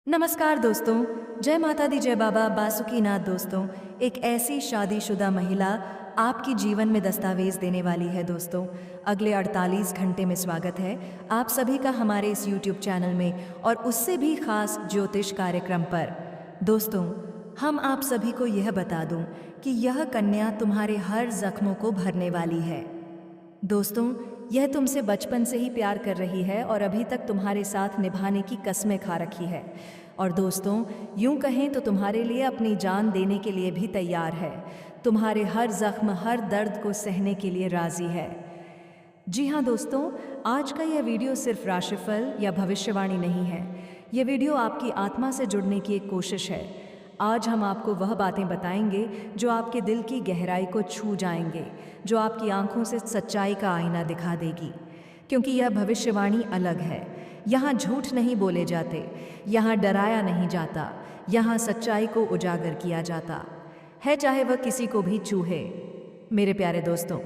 नमस्कार दोस्तों, जय माता दी जय बाबा बासुकीनाथ। दोस्तों, एक ऐसी शादीशुदा महिला आपकी जीवन में दस्तावेज देने वाली है। दोस्तों, अगले 48 घंटे में स्वागत है आप सभी का हमारे इस YouTube चैनल में और उससे भी खास ज्योतिष कार्यक्रम पर। दोस्तों, हम आप सभी को यह बता दूं कि यह कन्या तुम्हारे हर जख्मों को भरने वाली है। दोस्तों, यह तुमसे बचपन से ही प्यार कर रही है और अभी तक तुम्हारे साथ निभाने की कस्में खा रखी है। और दोस्तों, यूं कहें तो तुम्हारे लिए अपनी जान देने के लिए भी तैयार है। तुम्हारे हर जख्म, हर दर्द को सहने के लिए राजी है। जी हाँ दोस्तों, आज का यह वीडियो सिर्फ राशिफल या भविष्यवाणी नहीं है। यह वीडियो आपकी आत्मा से जुड़ने की एक कोशिश है। आज हम आपको वह बातें बताएंगे जो आपके दिल की गहराई को छू जाएंगे, जो आपकी आंखों से सच्चाई का आईना दिखा देगी। क्योंकि यह भविष्यवाणी अलग है। यहाँ झूठ नहीं बोले जाते, यहाँ डराया नहीं जाता, यहाँ सच्चाई को उजागर किया जाता है, चाहे वह किसी को भी छूहे। मेरे प्यारे दोस्तों,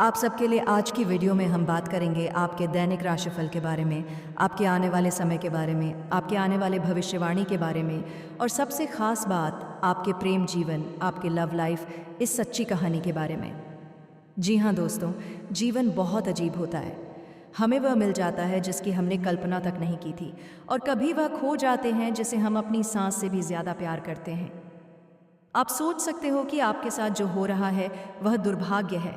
आप सबके लिए आज की वीडियो में हम बात करेंगे आपके दैनिक राशिफल के बारे में, आपके आने वाले समय के बारे में, आपके आने वाले भविष्यवाणी के बारे में, और सबसे खास बात आपके प्रेम जीवन, आपके लव लाइफ, इस सच्ची कहानी के बारे में। जी हाँ दोस्तों, जीवन बहुत अजीब होता है। हमें वह मिल जाता है जिसकी हमने कल्पना तक नहीं की थी, और कभी वह खो जाते हैं जिसे हम अपनी सांस से भी ज़्यादा प्यार करते हैं। आप सोच सकते हो कि आपके साथ जो हो रहा है वह दुर्भाग्य है,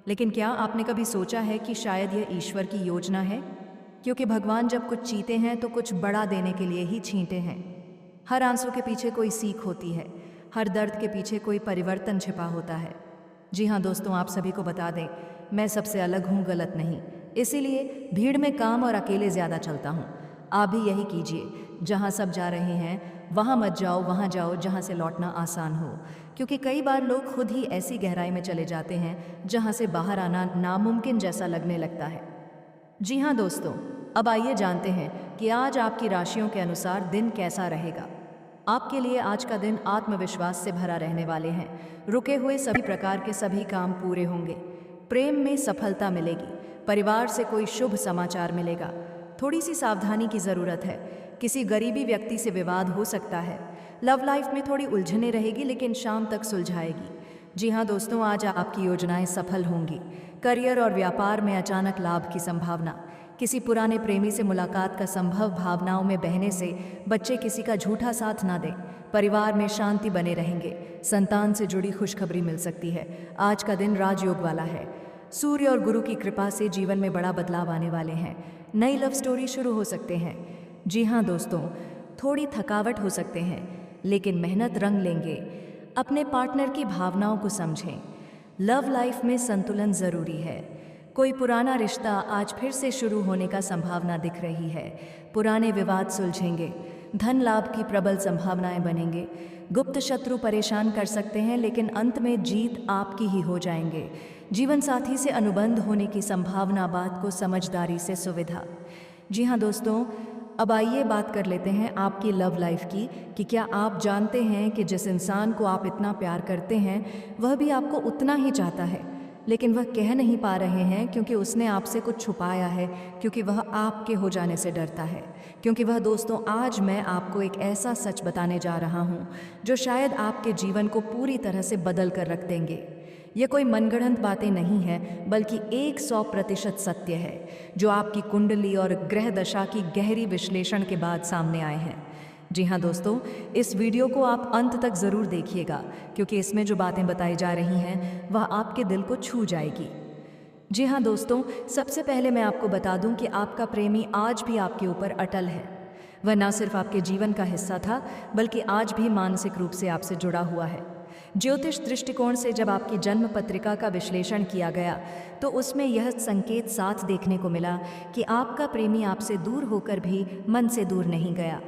लेकिन क्या आपने कभी सोचा है कि शायद यह ईश्वर की योजना है? क्योंकि भगवान जब कुछ चीते हैं तो कुछ बड़ा देने के लिए ही छींटे हैं। हर आंसू के पीछे कोई सीख होती है, हर दर्द के पीछे कोई परिवर्तन छिपा होता है। जी हाँ दोस्तों, आप सभी को बता दें, मैं सबसे अलग हूँ, गलत नहीं। इसीलिए भीड़ में काम और अकेले ज़्यादा चलता हूँ। आप भी यही कीजिए। जहाँ सब जा रहे हैं वहाँ मत जाओ, वहाँ जाओ जहाँ से लौटना आसान हो। क्योंकि कई बार लोग खुद ही ऐसी गहराई में चले जाते हैं जहाँ से बाहर आना नामुमकिन जैसा लगने लगता है। जी हाँ दोस्तों, अब आइए जानते हैं कि आज आपकी राशियों के अनुसार दिन कैसा रहेगा। आपके लिए आज का दिन आत्मविश्वास से भरा रहने वाले हैं। रुके हुए सभी प्रकार के सभी काम पूरे होंगे। प्रेम में सफलता मिलेगी। परिवार से कोई शुभ समाचार मिलेगा। थोड़ी सी सावधानी की ज़रूरत है। किसी गरीबी व्यक्ति से विवाद हो सकता है। लव लाइफ में थोड़ी उलझने रहेगी, लेकिन शाम तक सुलझाएगी। जी हाँ दोस्तों, आज आपकी योजनाएं सफल होंगी। करियर और व्यापार में अचानक लाभ की संभावना। किसी पुराने प्रेमी से मुलाकात का संभव। भावनाओं में बहने से बच्चे किसी का झूठा साथ ना दें। परिवार में शांति बने रहेंगे। संतान से जुड़ी खुशखबरी मिल सकती है। आज का दिन राजयोग वाला है। सूर्य और गुरु की कृपा से जीवन में बड़ा बदलाव आने वाले हैं। नई लव स्टोरी शुरू हो सकते हैं। जी हाँ दोस्तों, थोड़ी थकावट हो सकते हैं, लेकिन मेहनत रंग लेंगे। अपने पार्टनर की भावनाओं को समझें। लव लाइफ में संतुलन ज़रूरी है। कोई पुराना रिश्ता आज फिर से शुरू होने का संभावना दिख रही है। पुराने विवाद सुलझेंगे। धन लाभ की प्रबल संभावनाएं बनेंगे। गुप्त शत्रु परेशान कर सकते हैं, लेकिन अंत में जीत आपकी ही हो जाएंगे। जीवन साथी से अनुबंध होने की संभावना। बात को समझदारी से सुविधा। जी हाँ दोस्तों, अब आइए बात कर लेते हैं आपकी लव लाइफ की कि क्या आप जानते हैं कि जिस इंसान को आप इतना प्यार करते हैं वह भी आपको उतना ही चाहता है, लेकिन वह कह नहीं पा रहे हैं क्योंकि उसने आपसे कुछ छुपाया है, क्योंकि वह आपके हो जाने से डरता है। क्योंकि वह दोस्तों, आज मैं आपको एक ऐसा सच बताने जा रहा हूँ जो शायद आपके जीवन को पूरी तरह से बदल कर रख देंगे। ये कोई मनगढ़ंत बातें नहीं है, बल्कि 100% सत्य है, जो आपकी कुंडली और ग्रह दशा की गहरी विश्लेषण के बाद सामने आए हैं। जी हाँ दोस्तों, इस वीडियो को आप अंत तक ज़रूर देखिएगा, क्योंकि इसमें जो बातें बताई जा रही हैं वह आपके दिल को छू जाएगी। जी हाँ दोस्तों, सबसे पहले मैं आपको बता दूं कि आपका प्रेमी आज भी आपके ऊपर अटल है। वह न सिर्फ आपके जीवन का हिस्सा था, बल्कि आज भी मानसिक रूप से आपसे जुड़ा हुआ है। ज्योतिष दृष्टिकोण से जब आपकी जन्म पत्रिका का विश्लेषण किया गया तो उसमें यह संकेत साथ देखने को मिला कि आपका प्रेमी आपसे दूर होकर भी मन से दूर नहीं गया।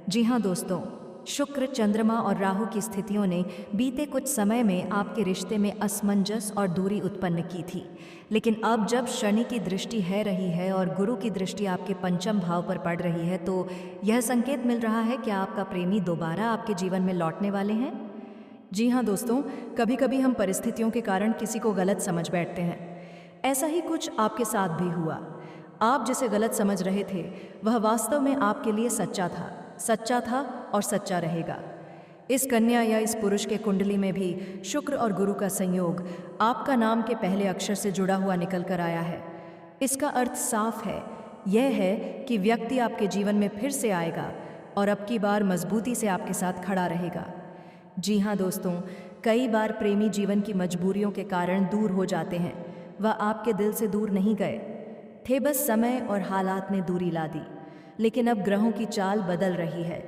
जी हाँ दोस्तों, शुक्र, चंद्रमा और राहु की स्थितियों ने बीते कुछ समय में आपके रिश्ते में असमंजस और दूरी उत्पन्न की थी। लेकिन अब जब शनि की दृष्टि है रही है और गुरु की दृष्टि आपके पंचम भाव पर पड़ रही है, तो यह संकेत मिल रहा है कि आपका प्रेमी दोबारा आपके जीवन में लौटने वाले हैं। जी हाँ दोस्तों, कभी कभी हम परिस्थितियों के कारण किसी को गलत समझ बैठते हैं। ऐसा ही कुछ आपके साथ भी हुआ। आप जिसे गलत समझ रहे थे वह वास्तव में आपके लिए सच्चा था। सच्चा था और सच्चा रहेगा। इस कन्या या इस पुरुष के कुंडली में भी शुक्र और गुरु का संयोग आपका नाम के पहले अक्षर से जुड़ा हुआ निकल कर आया है। इसका अर्थ साफ है, यह है कि व्यक्ति आपके जीवन में फिर से आएगा और अब की बार मजबूती से आपके साथ खड़ा रहेगा। जी हाँ दोस्तों, कई बार प्रेमी जीवन की मजबूरियों के कारण दूर हो जाते हैं। वह आपके दिल से दूर नहीं गए थे, बस समय और हालात ने दूरी ला दी। लेकिन अब ग्रहों की चाल बदल रही है।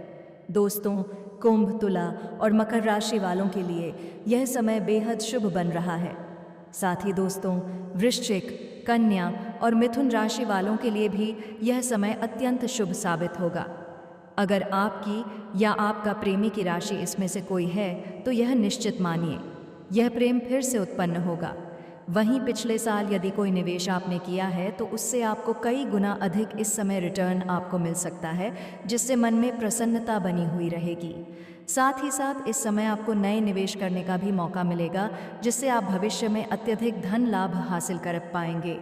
दोस्तों, कुंभ, तुला और मकर राशि वालों के लिए यह समय बेहद शुभ बन रहा है। साथ ही दोस्तों, वृश्चिक, कन्या और मिथुन राशि वालों के लिए भी यह समय अत्यंत शुभ साबित होगा। अगर आपकी या आपका प्रेमी की राशि इसमें से कोई है तो यह निश्चित मानिए, यह प्रेम फिर से उत्पन्न होगा। वहीं पिछले साल यदि कोई निवेश आपने किया है तो उससे आपको कई गुना अधिक इस समय रिटर्न आपको मिल सकता है, जिससे मन में प्रसन्नता बनी हुई रहेगी। साथ ही साथ इस समय आपको नए निवेश करने का भी मौका मिलेगा, जिससे आप भविष्य में अत्यधिक धन लाभ हासिल कर पाएंगे।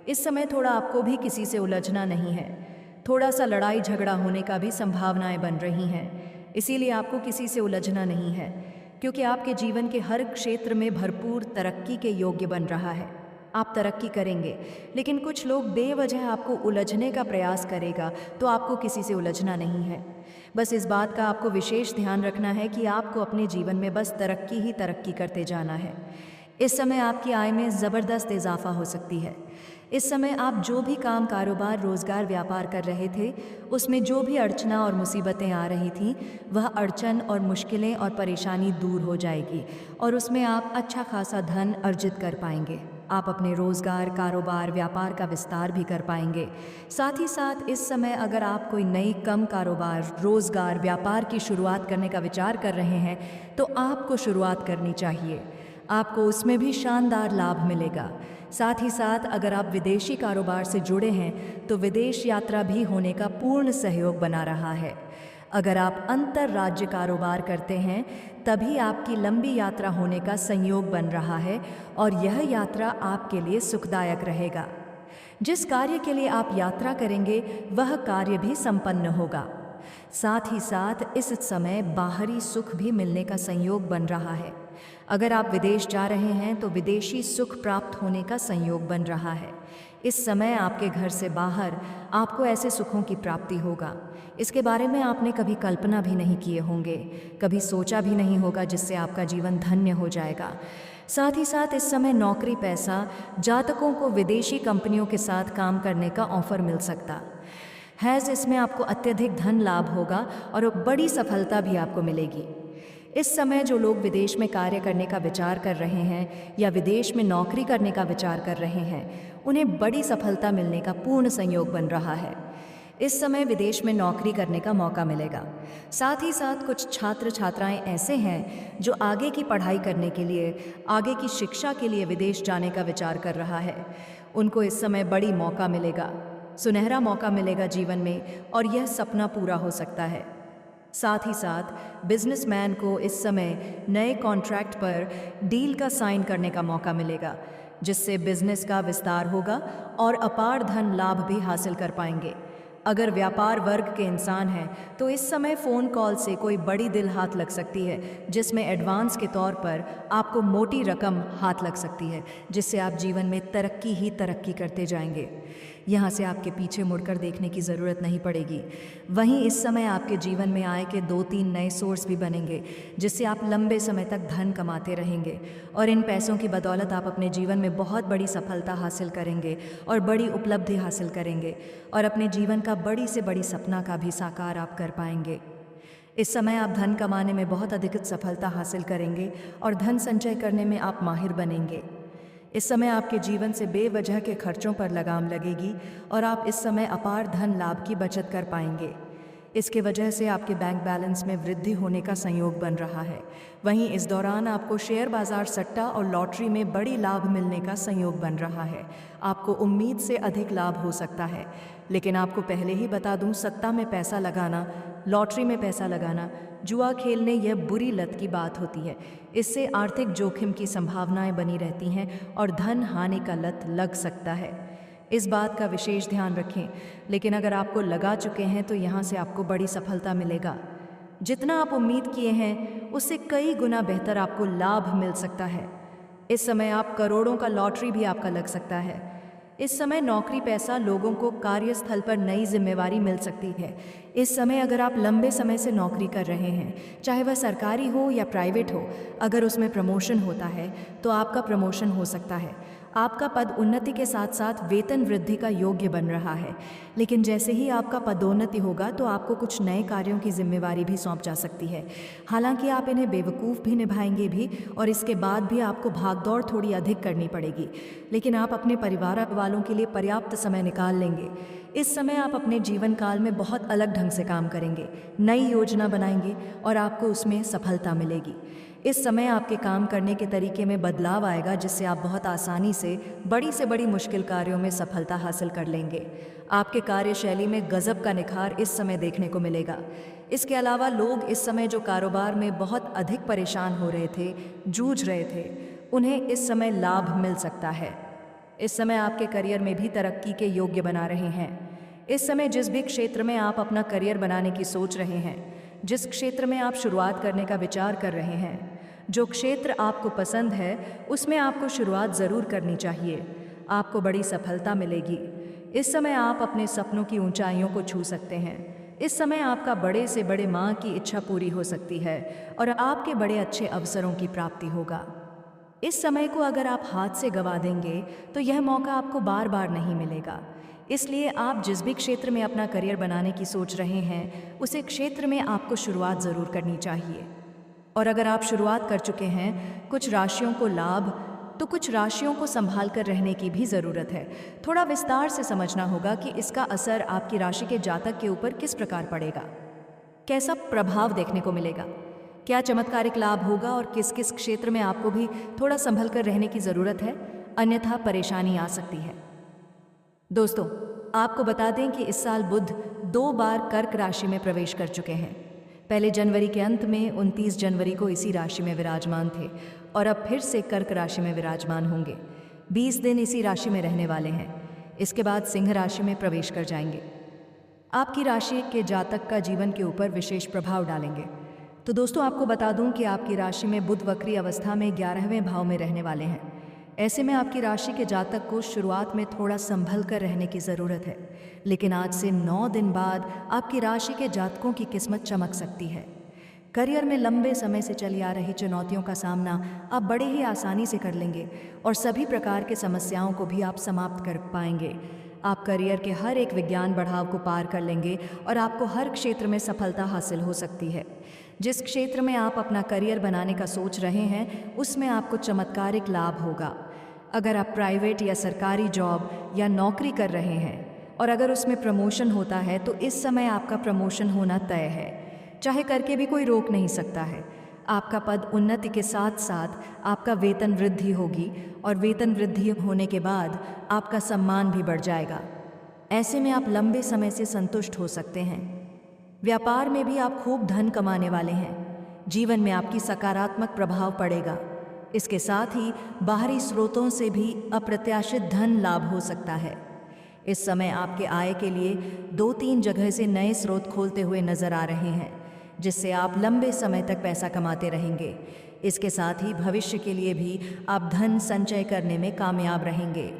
इस समय थोड़ा आपको भी किसी से उलझना नहीं है, थोड़ा सा लड़ाई झगड़ा होने का भी संभावनाएं बन रही हैं। इसीलिए आपको किसी से उलझना नहीं है, क्योंकि आपके जीवन के हर क्षेत्र में भरपूर तरक्की के योग्य बन रहा है। आप तरक्की करेंगे, लेकिन कुछ लोग बेवजह आपको उलझने का प्रयास करेगा, तो आपको किसी से उलझना नहीं है। बस इस बात का आपको विशेष ध्यान रखना है कि आपको अपने जीवन में बस तरक्की ही तरक्की करते जाना है। इस समय आपकी आय में ज़बरदस्त इजाफा हो सकती है। इस समय आप जो भी काम, कारोबार, रोजगार, व्यापार कर रहे थे, उसमें जो भी अड़चना और मुसीबतें आ रही थीं, वह अड़चन और मुश्किलें और परेशानी दूर हो जाएगी और उसमें आप अच्छा खासा धन अर्जित कर पाएंगे। आप अपने रोजगार, कारोबार, व्यापार का विस्तार भी कर पाएंगे। साथ ही साथ इस समय अगर आप कोई नई कम कारोबार, रोजगार, व्यापार की शुरुआत करने का विचार कर रहे हैं तो आपको शुरुआत करनी चाहिए। आपको उसमें भी शानदार लाभ मिलेगा। साथ ही साथ अगर आप विदेशी कारोबार से जुड़े हैं तो विदेश यात्रा भी होने का पूर्ण सहयोग बना रहा है। अगर आप अंतर्राज्य कारोबार करते हैं तभी आपकी लंबी यात्रा होने का संयोग बन रहा है और यह यात्रा आपके लिए सुखदायक रहेगा। जिस कार्य के लिए आप यात्रा करेंगे वह कार्य भी संपन्न होगा। साथ ही साथ इस समय बाहरी सुख भी मिलने का संयोग बन रहा है। अगर आप विदेश जा रहे हैं तो विदेशी सुख प्राप्त होने का संयोग बन रहा है। इस समय आपके घर से बाहर आपको ऐसे सुखों की प्राप्ति होगा, इसके बारे में आपने कभी कल्पना भी नहीं किए होंगे, कभी सोचा भी नहीं होगा, जिससे आपका जीवन धन्य हो जाएगा। साथ ही साथ इस समय नौकरी, पैसा, जातकों को विदेशी कंपनियों के साथ काम करने का ऑफर मिल सकता है। इसमें आपको अत्यधिक धन लाभ होगा और बड़ी सफलता भी आपको मिलेगी। इस समय जो लोग विदेश में कार्य करने का विचार कर रहे हैं या विदेश में नौकरी करने का विचार कर रहे हैं, उन्हें बड़ी सफलता मिलने का पूर्ण संयोग बन रहा है। इस समय विदेश में नौकरी करने का मौका मिलेगा। साथ ही साथ कुछ छात्र छात्राएं ऐसे हैं जो आगे की पढ़ाई करने के लिए, आगे की शिक्षा के लिए विदेश जाने का विचार कर रहा है। उनको इस समय बड़ी मौका मिलेगा, सुनहरा मौका मिलेगा जीवन में और यह सपना पूरा हो सकता है। साथ ही साथ बिजनेसमैन को इस समय नए कॉन्ट्रैक्ट पर डील का साइन करने का मौका मिलेगा, जिससे बिजनेस का विस्तार होगा और अपार धन लाभ भी हासिल कर पाएंगे। अगर व्यापार वर्ग के इंसान हैं तो इस समय फ़ोन कॉल से कोई बड़ी दिल हाथ लग सकती है, जिसमें एडवांस के तौर पर आपको मोटी रकम हाथ लग सकती है, जिससे आप जीवन में तरक्की ही तरक्की करते जाएंगे। यहाँ से आपके पीछे मुड़कर देखने की ज़रूरत नहीं पड़ेगी। वहीं इस समय आपके जीवन में आय के 2-3 नए सोर्स भी बनेंगे, जिससे आप लंबे समय तक धन कमाते रहेंगे और इन पैसों की बदौलत आप अपने जीवन में बहुत बड़ी सफलता हासिल करेंगे और बड़ी उपलब्धि हासिल करेंगे और अपने जीवन का बड़ी से बड़ी सपना का भी साकार आप कर पाएंगे। इस समय आप धन कमाने में बहुत अधिक सफलता हासिल करेंगे और धन संचय करने में आप माहिर बनेंगे। इस समय आपके जीवन से बेवजह के खर्चों पर लगाम लगेगी और आप इस समय अपार धन लाभ की बचत कर पाएंगे। इसके वजह से आपके बैंक बैलेंस में वृद्धि होने का संयोग बन रहा है। वहीं इस दौरान आपको शेयर बाजार, सट्टा और लॉटरी में बड़ी लाभ मिलने का संयोग बन रहा है। आपको उम्मीद से अधिक लाभ हो सकता है, लेकिन आपको पहले ही बता दूं, सट्टा में पैसा लगाना, लॉटरी में पैसा लगाना, जुआ खेलने, यह बुरी लत की बात होती है। इससे आर्थिक जोखिम की संभावनाएं बनी रहती हैं और धन हानि का लत लग सकता है। इस बात का विशेष ध्यान रखें। लेकिन अगर आपको लगा चुके हैं तो यहाँ से आपको बड़ी सफलता मिलेगा। जितना आप उम्मीद किए हैं उससे कई गुना बेहतर आपको लाभ मिल सकता है। इस समय आप करोड़ों का लॉटरी भी आपका लग सकता है। इस समय नौकरी पैसा, लोगों को कार्यस्थल पर नई जिम्मेवारी मिल सकती है। इस समय अगर आप लंबे समय से नौकरी कर रहे हैं, चाहे वह सरकारी हो या प्राइवेट हो, अगर उसमें प्रमोशन होता है तो आपका प्रमोशन हो सकता है। आपका पद उन्नति के साथ साथ वेतन वृद्धि का योग्य बन रहा है। लेकिन जैसे ही आपका पदोन्नति होगा तो आपको कुछ नए कार्यों की जिम्मेवारी भी सौंप जा सकती है। हालांकि आप इन्हें बेवकूफ़ भी निभाएंगे भी और इसके बाद भी आपको भागदौड़ थोड़ी अधिक करनी पड़ेगी, लेकिन आप अपने परिवार वालों के लिए पर्याप्त समय निकाल लेंगे। इस समय आप अपने जीवन काल में बहुत अलग ढंग से काम करेंगे, नई योजना बनाएंगे और आपको उसमें सफलता मिलेगी। इस समय आपके काम करने के तरीके में बदलाव आएगा, जिससे आप बहुत आसानी से बड़ी मुश्किल कार्यों में सफलता हासिल कर लेंगे। आपके कार्यशैली में गजब का निखार इस समय देखने को मिलेगा। इसके अलावा लोग इस समय जो कारोबार में बहुत अधिक परेशान हो रहे थे, जूझ रहे थे, उन्हें इस समय लाभ मिल सकता है। इस समय आपके करियर में भी तरक्की के योग्य बना रहे हैं। इस समय जिस भी क्षेत्र में आप अपना करियर बनाने की सोच रहे हैं, जिस क्षेत्र में आप शुरुआत करने का विचार कर रहे हैं, जो क्षेत्र आपको पसंद है, उसमें आपको शुरुआत ज़रूर करनी चाहिए। आपको बड़ी सफलता मिलेगी। इस समय आप अपने सपनों की ऊंचाइयों को छू सकते हैं। इस समय आपका बड़े से बड़े माँ की इच्छा पूरी हो सकती है और आपके बड़े अच्छे अवसरों की प्राप्ति होगा। इस समय को अगर आप हाथ से गंवा देंगे तो यह मौका आपको बार बार नहीं मिलेगा। इसलिए आप जिस भी क्षेत्र में अपना करियर बनाने की सोच रहे हैं, उस क्षेत्र में आपको शुरुआत ज़रूर करनी चाहिए। और अगर आप शुरुआत कर चुके हैं, कुछ राशियों को लाभ तो कुछ राशियों को संभाल कर रहने की भी ज़रूरत है। थोड़ा विस्तार से समझना होगा कि इसका असर आपकी राशि के जातक के ऊपर किस प्रकार पड़ेगा, कैसा प्रभाव देखने को मिलेगा, क्या चमत्कारिक लाभ होगा और किस किस क्षेत्र में आपको भी थोड़ा संभल कर रहने की ज़रूरत है, अन्यथा परेशानी आ सकती है। दोस्तों, आपको बता दें कि इस साल बुध 2 बार कर्क राशि में प्रवेश कर चुके हैं। पहले जनवरी के अंत में 29 जनवरी को इसी राशि में विराजमान थे और अब फिर से कर्क राशि में विराजमान होंगे। 20 दिन इसी राशि में रहने वाले हैं। इसके बाद सिंह राशि में प्रवेश कर जाएंगे। आपकी राशि के जातक का जीवन के ऊपर विशेष प्रभाव डालेंगे। तो दोस्तों, आपको बता दूं कि आपकी राशि में बुध वक्री अवस्था में 11वें भाव में रहने वाले हैं। ऐसे में आपकी राशि के जातक को शुरुआत में थोड़ा संभल कर रहने की ज़रूरत है, लेकिन आज से 9 दिन बाद आपकी राशि के जातकों की किस्मत चमक सकती है। करियर में लंबे समय से चली आ रही चुनौतियों का सामना आप बड़े ही आसानी से कर लेंगे और सभी प्रकार के समस्याओं को भी आप समाप्त कर पाएंगे। आप करियर के हर एक विज्ञान बढ़ाव को पार कर लेंगे और आपको हर क्षेत्र में सफलता हासिल हो सकती है। जिस क्षेत्र में आप अपना करियर बनाने का सोच रहे हैं, उसमें आपको चमत्कारिक लाभ होगा। अगर आप प्राइवेट या सरकारी जॉब या नौकरी कर रहे हैं और अगर उसमें प्रमोशन होता है तो इस समय आपका प्रमोशन होना तय है, चाहे करके भी कोई रोक नहीं सकता है। आपका पद उन्नति के साथ साथ आपका वेतन वृद्धि होगी और वेतन वृद्धि होने के बाद आपका सम्मान भी बढ़ जाएगा। ऐसे में आप लंबे समय से संतुष्ट हो सकते हैं। व्यापार में भी आप खूब धन कमाने वाले हैं। जीवन में आपकी सकारात्मक प्रभाव पड़ेगा। इसके साथ ही बाहरी स्रोतों से भी अप्रत्याशित धन लाभ हो सकता है। इस समय आपके आय के लिए 2-3 जगह से नए स्रोत खोलते हुए नजर आ रहे हैं, जिससे आप लंबे समय तक पैसा कमाते रहेंगे। इसके साथ ही भविष्य के लिए भी आप धन संचय करने में कामयाब रहेंगे।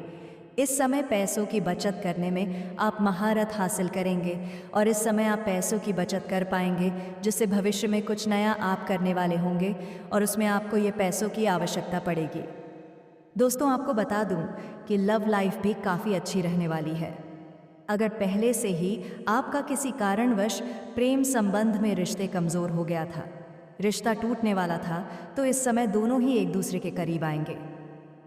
इस समय पैसों की बचत करने में आप महारत हासिल करेंगे और इस समय आप पैसों की बचत कर पाएंगे, जिससे भविष्य में कुछ नया आप करने वाले होंगे और उसमें आपको ये पैसों की आवश्यकता पड़ेगी। दोस्तों, आपको बता दूं कि लव लाइफ भी काफ़ी अच्छी रहने वाली है। अगर पहले से ही आपका किसी कारणवश प्रेम संबंध में रिश्ते कमज़ोर हो गया था, रिश्ता टूटने वाला था, तो इस समय दोनों ही एक दूसरे के करीब आएंगे।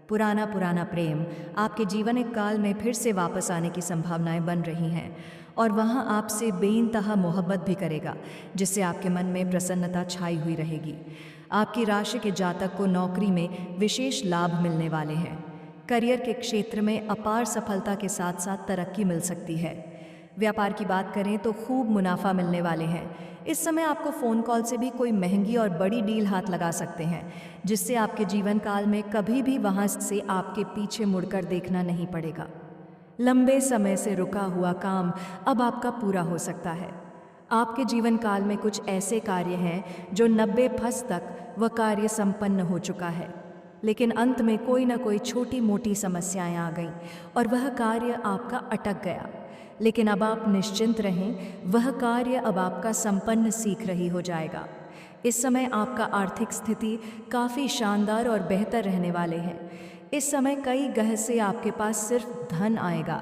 पुराना प्रेम आपके जीवनिक काल में फिर से वापस आने की संभावनाएं बन रही हैं और वहाँ आपसे बेइंतहा मोहब्बत भी करेगा, जिससे आपके मन में प्रसन्नता छाई हुई रहेगी। आपकी राशि के जातक को नौकरी में विशेष लाभ मिलने वाले हैं। करियर के क्षेत्र में अपार सफलता के साथ साथ तरक्की मिल सकती है। व्यापार की बात करें तो खूब मुनाफा मिलने वाले हैं। इस समय आपको फ़ोन कॉल से भी कोई महंगी और बड़ी डील हाथ लगा सकते हैं, जिससे आपके जीवन काल में कभी भी वहाँ से आपके पीछे मुड़कर देखना नहीं पड़ेगा। लंबे समय से रुका हुआ काम अब आपका पूरा हो सकता है। आपके जीवन काल में कुछ ऐसे कार्य हैं जो 90% तक वह कार्य संपन्न हो चुका है, लेकिन अंत में कोई ना कोई छोटी मोटी समस्याएं आ गईं और वह कार्य आपका अटक गया। लेकिन अब आप निश्चिंत रहें, वह कार्य अब आपका संपन्न सीख रही हो जाएगा। इस समय आपका आर्थिक स्थिति काफ़ी शानदार और बेहतर रहने वाले हैं। इस समय कई गह से आपके पास सिर्फ धन आएगा।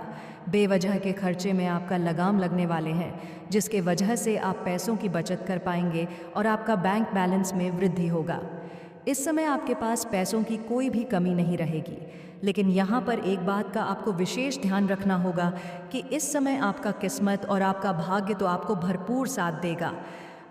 बेवजह के खर्चे में आपका लगाम लगने वाले हैं, जिसके वजह से आप पैसों की बचत कर पाएंगे और आपका बैंक बैलेंस में वृद्धि होगा। इस समय आपके पास पैसों की कोई भी कमी नहीं रहेगी, लेकिन यहाँ पर एक बात का आपको विशेष ध्यान रखना होगा कि इस समय आपका किस्मत और आपका भाग्य तो आपको भरपूर साथ देगा।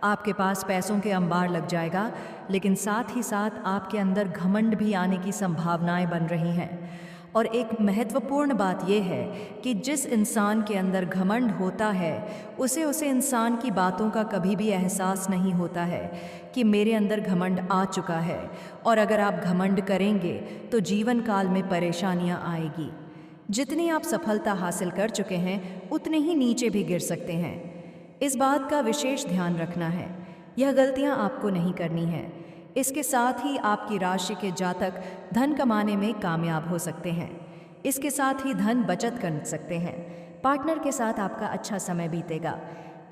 आपके पास पैसों के अंबार लग जाएगा, लेकिन साथ ही साथ आपके अंदर घमंड भी आने की संभावनाएं बन रही हैं। और एक महत्वपूर्ण बात यह है कि जिस इंसान के अंदर घमंड होता है उसे इंसान की बातों का कभी भी एहसास नहीं होता है कि मेरे अंदर घमंड आ चुका है। और अगर आप घमंड करेंगे तो जीवन काल में परेशानियां आएगी। जितनी आप सफलता हासिल कर चुके हैं उतने ही नीचे भी गिर सकते हैं। इस बात का विशेष ध्यान रखना है, यह गलतियां आपको नहीं करनी है। इसके साथ ही आपकी राशि के जातक धन कमाने में कामयाब हो सकते हैं। इसके साथ ही धन बचत कर सकते हैं। पार्टनर के साथ आपका अच्छा समय बीतेगा।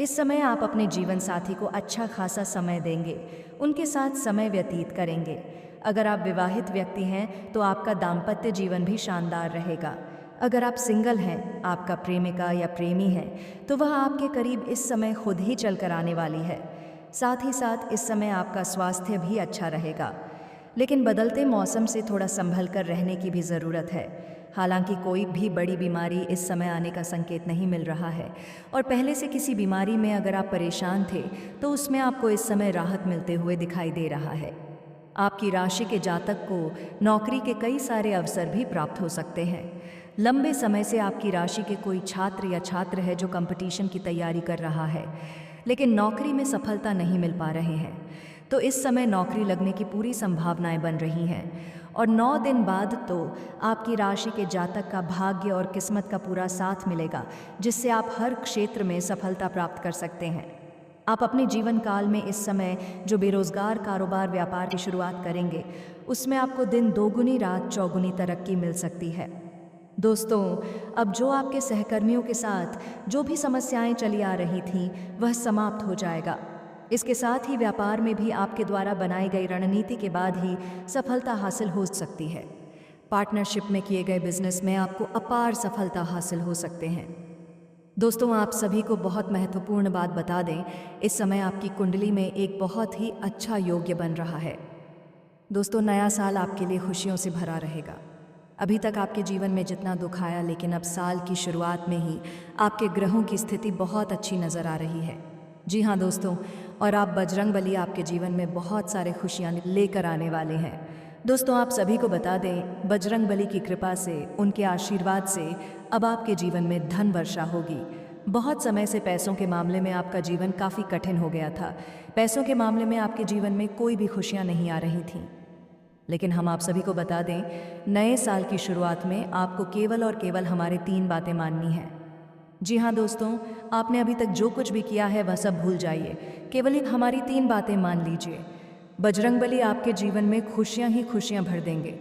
इस समय आप अपने जीवन साथी को अच्छा खासा समय देंगे, उनके साथ समय व्यतीत करेंगे। अगर आप विवाहित व्यक्ति हैं तो आपका दाम्पत्य जीवन भी शानदार रहेगा। अगर आप सिंगल हैं, आपका प्रेमिका या प्रेमी है, तो वह आपके करीब इस समय खुद ही चल कर आने वाली है। साथ ही साथ इस समय आपका स्वास्थ्य भी अच्छा रहेगा, लेकिन बदलते मौसम से थोड़ा संभल कर रहने की भी ज़रूरत है। हालांकि कोई भी बड़ी बीमारी इस समय आने का संकेत नहीं मिल रहा है, और पहले से किसी बीमारी में अगर आप परेशान थे तो उसमें आपको इस समय राहत मिलते हुए दिखाई दे रहा है। आपकी राशि के जातक को नौकरी के कई सारे अवसर भी प्राप्त हो सकते हैं। लंबे समय से आपकी राशि के कोई छात्र या छात्र है जो कंपटीशन की तैयारी कर रहा है, लेकिन नौकरी में सफलता नहीं मिल पा रहे हैं, तो इस समय नौकरी लगने की पूरी संभावनाएं बन रही हैं। और 9 दिन बाद तो आपकी राशि के जातक का भाग्य और किस्मत का पूरा साथ मिलेगा, जिससे आप हर क्षेत्र में सफलता प्राप्त कर सकते हैं। आप अपने जीवन काल में इस समय जो बेरोजगार कारोबार व्यापार की शुरुआत करेंगे, उसमें आपको दिन दोगुनी रात चौगुनी तरक्की मिल सकती है। दोस्तों, अब जो आपके सहकर्मियों के साथ जो भी समस्याएं चली आ रही थीं, वह समाप्त हो जाएगा। इसके साथ ही व्यापार में भी आपके द्वारा बनाई गई रणनीति के बाद ही सफलता हासिल हो सकती है। पार्टनरशिप में किए गए बिजनेस में आपको अपार सफलता हासिल हो सकते हैं। दोस्तों, आप सभी को बहुत महत्वपूर्ण बात बता दें, इस समय आपकी कुंडली में एक बहुत ही अच्छा योग्य बन रहा है। दोस्तों, नया साल आपके लिए खुशियों से भरा रहेगा। अभी तक आपके जीवन में जितना दुख आया, लेकिन अब साल की शुरुआत में ही आपके ग्रहों की स्थिति बहुत अच्छी नज़र आ रही है। जी हाँ दोस्तों, और आप बजरंगबली आपके जीवन में बहुत सारे खुशियाँ लेकर आने वाले हैं। दोस्तों, आप सभी को बता दें, बजरंगबली की कृपा से, उनके आशीर्वाद से अब आपके जीवन में धन वर्षा होगी। बहुत समय से पैसों के मामले में आपका जीवन काफ़ी कठिन हो गया था। पैसों के मामले में आपके जीवन में कोई भी खुशियाँ नहीं आ रही थीं, लेकिन हम आप सभी को बता दें, नए साल की शुरुआत में आपको केवल और केवल हमारे 3 बातें माननी हैं। जी हाँ दोस्तों, आपने अभी तक जो कुछ भी किया है वह सब भूल जाइए, केवल हमारी 3 बातें मान लीजिए। बजरंगबली आपके जीवन में खुशियाँ ही खुशियाँ भर देंगे।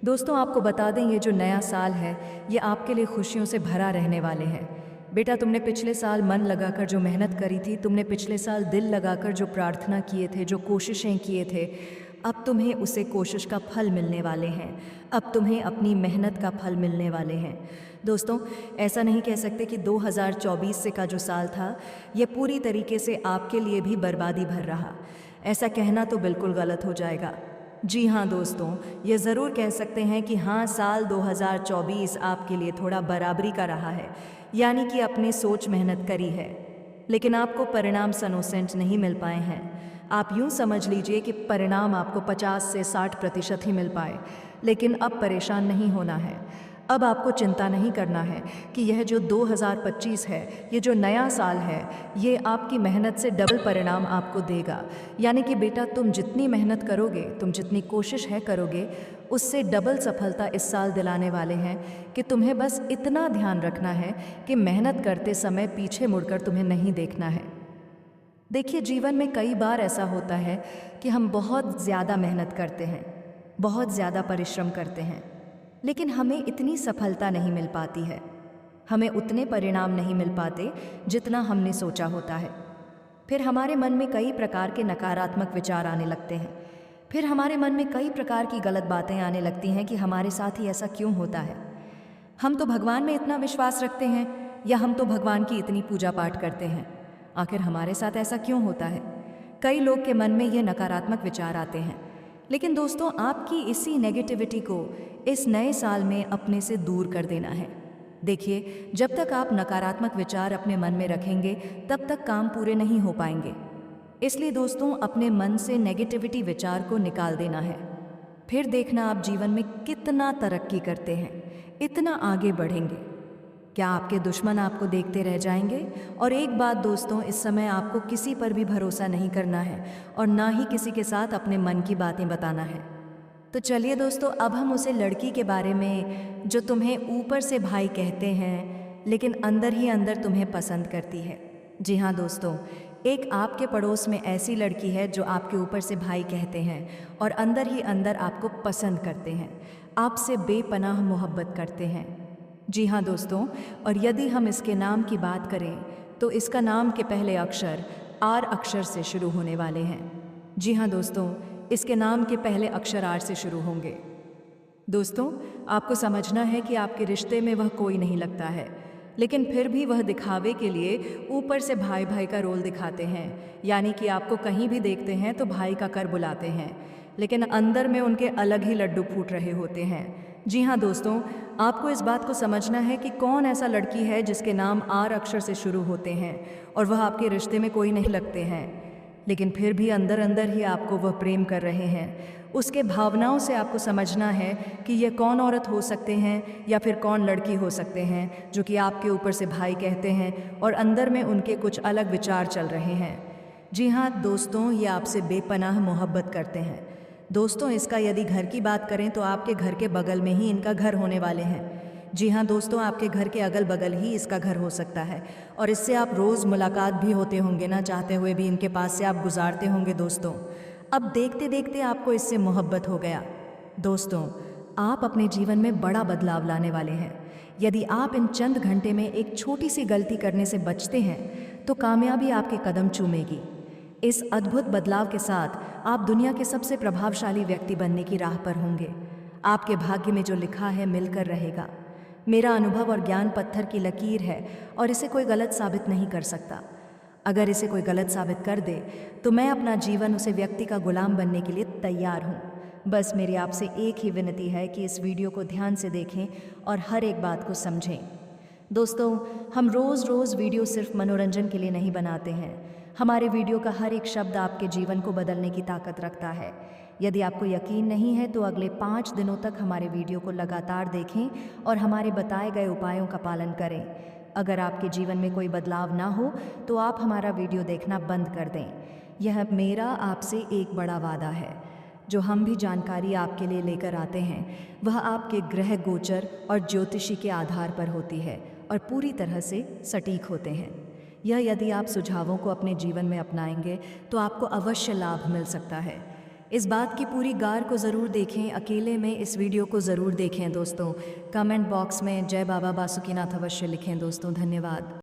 दोस्तों, आपको बता दें, ये जो नया साल है ये आपके लिए खुशियों से भरा रहने वाले हैं। बेटा, तुमने पिछले साल मन लगाकर जो मेहनत करी थी, तुमने पिछले साल दिल लगाकर जो प्रार्थना किए थे, जो कोशिशें किए थे, अब तुम्हें उसे कोशिश का फल मिलने वाले हैं। अब तुम्हें अपनी मेहनत का फल मिलने वाले हैं। दोस्तों, ऐसा नहीं कह सकते कि 2024 से का जो साल था ये पूरी तरीके से आपके लिए भी बर्बादी भर रहा। ऐसा कहना तो बिल्कुल गलत हो जाएगा। जी हाँ दोस्तों, ये ज़रूर कह सकते हैं कि हाँ, साल 2024 आपके लिए थोड़ा बराबरी का रहा है, यानी कि आपने सोच मेहनत करी है, लेकिन आपको परिणाम सनोसेंट नहीं मिल पाए हैं। आप यूँ समझ लीजिए कि परिणाम आपको 50 से 60% ही मिल पाए, लेकिन अब परेशान नहीं होना है। अब आपको चिंता नहीं करना है कि यह जो 2025 है, ये जो नया साल है, ये आपकी मेहनत से डबल परिणाम आपको देगा। यानी कि बेटा, तुम जितनी मेहनत करोगे, तुम जितनी कोशिश है करोगे, उससे डबल सफलता इस साल दिलाने वाले हैं कि तुम्हें बस इतना ध्यान रखना है कि मेहनत करते समय पीछे मुड़कर तुम्हें नहीं देखना है। देखिए, जीवन में कई बार ऐसा होता है कि हम बहुत ज़्यादा मेहनत करते हैं, बहुत ज़्यादा परिश्रम करते हैं, लेकिन हमें इतनी सफलता नहीं मिल पाती है, हमें उतने परिणाम नहीं मिल पाते जितना हमने सोचा होता है। फिर हमारे मन में कई प्रकार के नकारात्मक विचार आने लगते हैं, फिर हमारे मन में कई प्रकार की गलत बातें आने लगती हैं कि हमारे साथ ही ऐसा क्यों होता है। हम तो भगवान में इतना विश्वास रखते हैं, या हम तो भगवान की इतनी पूजा पाठ करते हैं, आखिर हमारे साथ ऐसा क्यों होता है। कई लोग के मन में ये नकारात्मक विचार आते हैं। लेकिन दोस्तों, आपकी इसी नेगेटिविटी को इस नए साल में अपने से दूर कर देना है। देखिए, जब तक आप नकारात्मक विचार अपने मन में रखेंगे, तब तक काम पूरे नहीं हो पाएंगे। इसलिए दोस्तों, अपने मन से नेगेटिविटी विचार को निकाल देना है। फिर देखना आप जीवन में कितना तरक्की करते हैं, इतना आगे बढ़ेंगे। क्या आपके दुश्मन आपको देखते रह जाएंगे? और एक बात दोस्तों, इस समय आपको किसी पर भी भरोसा नहीं करना है और ना ही किसी के साथ अपने मन की बातें बताना है। तो चलिए दोस्तों, अब हम उसे लड़की के बारे में जो तुम्हें ऊपर से भाई कहते हैं, लेकिन अंदर ही अंदर तुम्हें पसंद करती है। जी हाँ दोस्तों, एक आपके पड़ोस में ऐसी लड़की है जो आपके ऊपर से भाई कहते हैं और अंदर ही अंदर आपको पसंद करते हैं, आपसे बेपनाह मोहब्बत करते हैं। जी हाँ दोस्तों, और यदि हम इसके नाम की बात करें तो इसका नाम के पहले अक्षर आर अक्षर से शुरू होने वाले हैं। जी हाँ दोस्तों, इसके नाम के पहले अक्षर आर से शुरू होंगे। दोस्तों, आपको समझना है कि आपके रिश्ते में वह कोई नहीं लगता है, लेकिन फिर भी वह दिखावे के लिए ऊपर से भाई भाई का रोल दिखाते हैं। यानी कि आपको कहीं भी देखते हैं तो भाई का कर बुलाते हैं, लेकिन अंदर में उनके अलग ही लड्डू फूट रहे होते हैं। जी हाँ दोस्तों, आपको इस बात को समझना है कि कौन ऐसा लड़की है जिसके नाम आर अक्षर से शुरू होते हैं और वह आपके रिश्ते में कोई नहीं लगते हैं, लेकिन फिर भी अंदर अंदर ही आपको वह प्रेम कर रहे हैं। उसके भावनाओं से आपको समझना है कि यह कौन औरत हो सकते हैं या फिर कौन लड़की हो सकते हैं जो कि आपके ऊपर से भाई कहते हैं और अंदर में उनके कुछ अलग विचार चल रहे हैं। जी हाँ दोस्तों, ये आपसे बेपनाह मोहब्बत करते हैं। दोस्तों, इसका यदि घर की बात करें तो आपके घर के बगल में ही इनका घर होने वाले हैं। जी हाँ दोस्तों, आपके घर के अगल बगल ही इसका घर हो सकता है और इससे आप रोज़ मुलाकात भी होते होंगे, ना चाहते हुए भी इनके पास से आप गुजारते होंगे। दोस्तों, अब देखते देखते आपको इससे मोहब्बत हो गया। दोस्तों, आप अपने जीवन में बड़ा बदलाव लाने वाले हैं। यदि आप इन चंद घंटे में एक छोटी सी गलती करने से बचते हैं तो कामयाबी आपके कदम चूमेगी। इस अद्भुत बदलाव के साथ आप दुनिया के सबसे प्रभावशाली व्यक्ति बनने की राह पर होंगे। आपके भाग्य में जो लिखा है मिलकर रहेगा। मेरा अनुभव और ज्ञान पत्थर की लकीर है और इसे कोई गलत साबित नहीं कर सकता। अगर इसे कोई गलत साबित कर दे तो मैं अपना जीवन उसे व्यक्ति का गुलाम बनने के लिए तैयार हूँ। बस मेरी आपसे एक ही विनती है कि इस वीडियो को ध्यान से देखें और हर एक बात को समझें। दोस्तों, हम रोज़ रोज़ वीडियो सिर्फ मनोरंजन के लिए नहीं बनाते हैं। हमारे वीडियो का हर एक शब्द आपके जीवन को बदलने की ताकत रखता है। यदि आपको यकीन नहीं है तो अगले 5 दिनों तक हमारे वीडियो को लगातार देखें और हमारे बताए गए उपायों का पालन करें। अगर आपके जीवन में कोई बदलाव ना हो तो आप हमारा वीडियो देखना बंद कर दें। यह मेरा आपसे एक बड़ा वादा है। जो हम भी जानकारी आपके लिए लेकर आते हैं वह आपके ग्रह गोचर और ज्योतिषी के आधार पर होती है और पूरी तरह से सटीक होते हैं। यह यदि आप सुझावों को अपने जीवन में अपनाएंगे तो आपको अवश्य लाभ मिल सकता है। इस बात की पूरी गार को ज़रूर देखें, अकेले में इस वीडियो को ज़रूर देखें। दोस्तों, कमेंट बॉक्स में जय बाबा बासुकीनाथ अवश्य लिखें। दोस्तों, धन्यवाद।